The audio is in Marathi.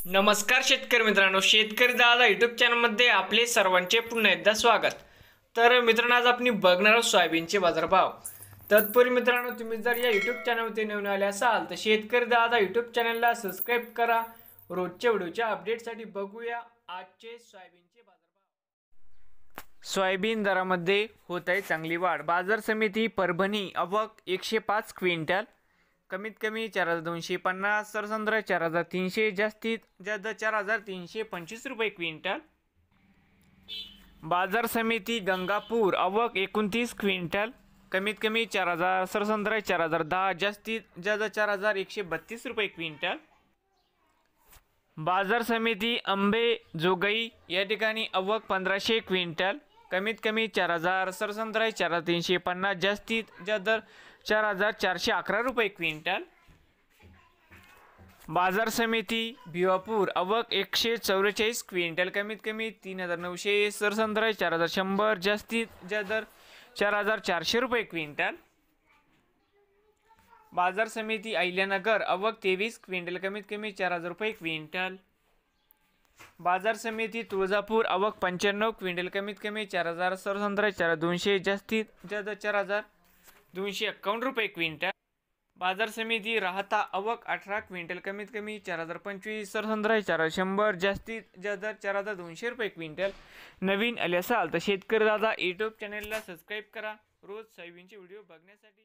नमस्कार शेतकरी मित्रांनो, शेतकरी दादा यूट्यूब चॅनलमध्ये आपले सर्वांचे पुन्हा एकदा स्वागत। तर मित्रांनो, आज आपण बघणार आहोत सोयाबीनचे बाजारभाव। तत्पूर्वी मित्रांनो, तुम्ही जर या यूट्यूब चॅनलवरती नवीन आले असाल तर शेतकरी दादा यूट्यूब चॅनलला सबस्क्राईब करा। रोजच्या व्हिडिओच्या अपडेटसाठी बघूया आजचे सोयाबीनचे बाजारभाव। सोयाबीन दरामध्ये होत आहे चांगली वाढ। बाजार समिती परभणी आवक 105 क्विंटल, कमीत कमी 4250, सरसंद्र 4300, जास्तीत जास्त 4325 रुपये क्विंटल। बाजार समिती गंगापूर आवक 29 क्विंटल, कमीत कमी 4000, सरसंद्र 4010, जास्तीत जास्त 4132 रुपये क्विंटल। बाजार समिती अंबेजोगाई या ठिकाणी आवक 1500 क्विंटल, कमीत कमी 4000, सरसंद्र 4350, जास्तीत जास्त 4411 रुपये क्विंटल। बाजार समिती भिवापूर आवक 144 क्विंटल, कमीत कमी 3900, सरसंद्र 4100, जास्तीत जास्त 4400 रुपये क्विंटल। बाजार समिती अहिल्यानगर आवक 23 क्विंटल, कमीत कमी 4000 रुपये क्विंटल। बाजार समिती तुळजापूर आवक 95 क्विंटल, कमीत कमी 4000, सरसंद्र 4200, जास्तीत जास्त 4251 रुपये क्विंटल। बाजार समिती राहता आवक 18 क्विंटल, कमीत कमी 4025, सरसंद्र 4100, जास्तीत जास्त 4200 रुपये क्विंटल। नवीन आले असाल तर शेतकरी दादा यूट्यूब चॅनलला सबस्क्राईब करा रोज सोयाबीनचे व्हिडिओ बघण्यासाठी।